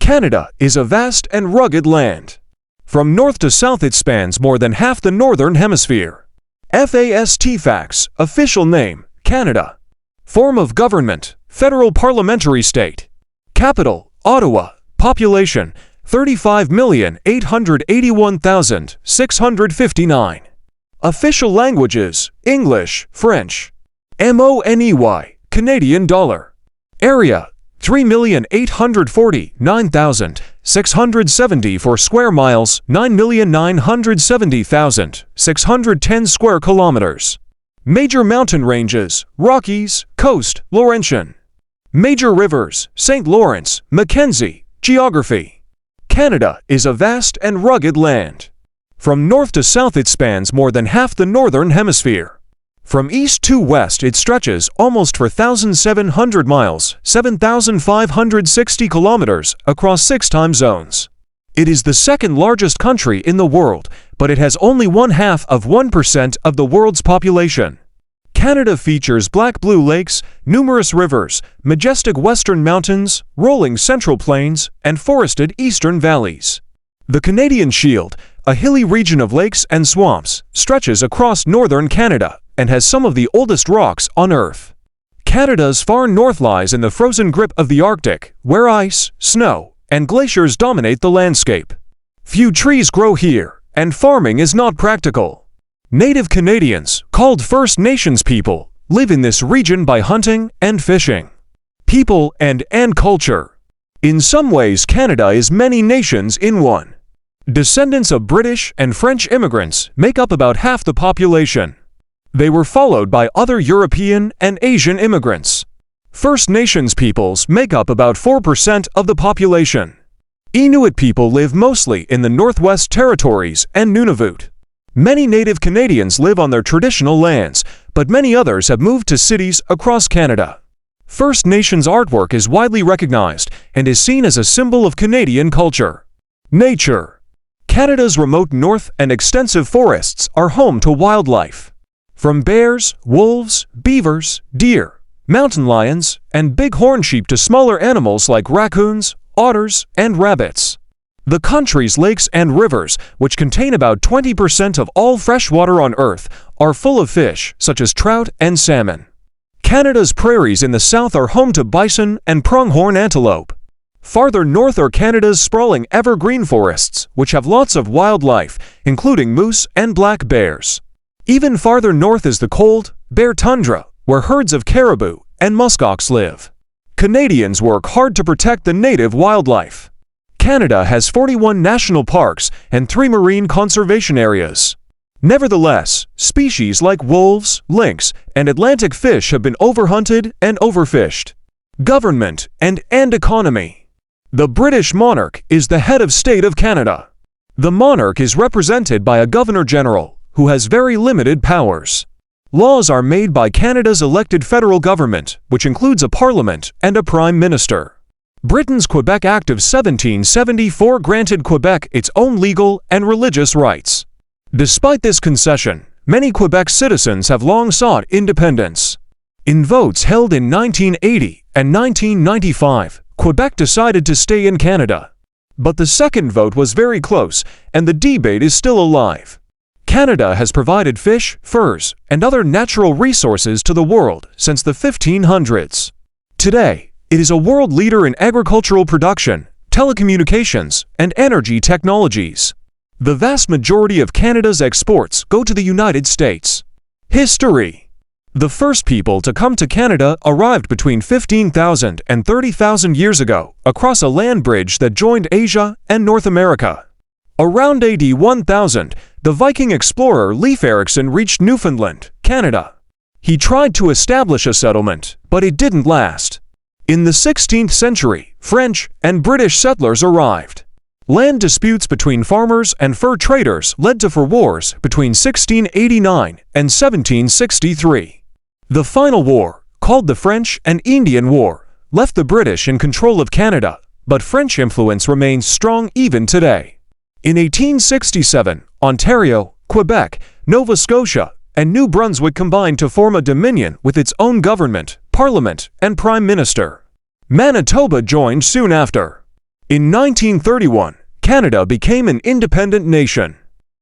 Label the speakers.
Speaker 1: Canada is a vast and rugged land. From north to south it spans more than half the northern hemisphere. FAST facts, official name, Canada. Form of government, federal parliamentary state. Capital, Ottawa. Population, 35,881,659. Official languages, English, French. MONEY, Canadian dollar. Area, 3,849,674 square miles, 9,970,610 square kilometers. Major mountain ranges, Rockies, Coast, Laurentian. Major rivers, St. Lawrence, Mackenzie. Geography. Canada is a vast and rugged land. From north to south it spans more than half the northern hemisphere. From east to west it stretches almost 4,700 miles, 7,560 kilometers, across 6 time zones. It is the second largest country in the world, but it has only 0.5% of the world's population. Canada features black-blue lakes, numerous rivers, majestic western mountains, rolling central plains, and forested eastern valleys. The Canadian Shield, a hilly region of lakes and swamps, stretches across northern Canada and has some of the oldest rocks on Earth. Canada's far north lies in the frozen grip of the Arctic, where ice, snow, and glaciers dominate the landscape. Few trees grow here, and farming is not practical. Native Canadians, called First Nations people, live in this region by hunting and fishing. People and culture. In some ways, Canada is many nations in one. Descendants of British and French immigrants make up about half the population. They were followed by other European and Asian immigrants. First Nations peoples make up about 4% of the population. Inuit people live mostly in the Northwest Territories and Nunavut. Many Native Canadians live on their traditional lands, but many others have moved to cities across Canada. First Nations artwork is widely recognized and is seen as a symbol of Canadian culture. Nature. Canada's remote north and extensive forests are home to wildlife. From bears, wolves, beavers, deer, mountain lions, and bighorn sheep to smaller animals like raccoons, otters, and rabbits. The country's lakes and rivers, which contain about 20% of all fresh water on Earth, are full of fish, such as trout and salmon. Canada's prairies in the south are home to bison and pronghorn antelope. Farther north are Canada's sprawling evergreen forests, which have lots of wildlife, including moose and black bears. Even farther north is the cold, bare tundra, where herds of caribou and muskox live. Canadians work hard to protect the native wildlife. Canada has 41 national parks and 3 marine conservation areas. Nevertheless, species like wolves, lynx, and Atlantic fish have been overhunted and overfished. Government and economy. The British monarch is the head of state of Canada. The monarch is represented by a Governor-General, who has very limited powers. Laws are made by Canada's elected federal government, which includes a parliament and a prime minister. Britain's Quebec Act of 1774 granted Quebec its own legal and religious rights. Despite this concession, many Quebec citizens have long sought independence. In votes held in 1980 and 1995, Quebec decided to stay in Canada. But the second vote was very close, and the debate is still alive. Canada has provided fish, furs, and other natural resources to the world since the 1500s. Today, it is a world leader in agricultural production, telecommunications, and energy technologies. The vast majority of Canada's exports go to the United States. History. The first people to come to Canada arrived between 15,000 and 30,000 years ago across a land bridge that joined Asia and North America. Around AD 1000, the Viking explorer Leif Erikson reached Newfoundland, Canada. He tried to establish a settlement, but it didn't last. In the 16th century, French and British settlers arrived. Land disputes between farmers and fur traders led to wars between 1689 and 1763. The final war, called the French and Indian War, left the British in control of Canada, but French influence remains strong even today. In 1867, Ontario, Quebec, Nova Scotia, and New Brunswick combined to form a dominion with its own government, parliament, and prime minister. Manitoba joined soon after. In 1931, Canada became an independent nation.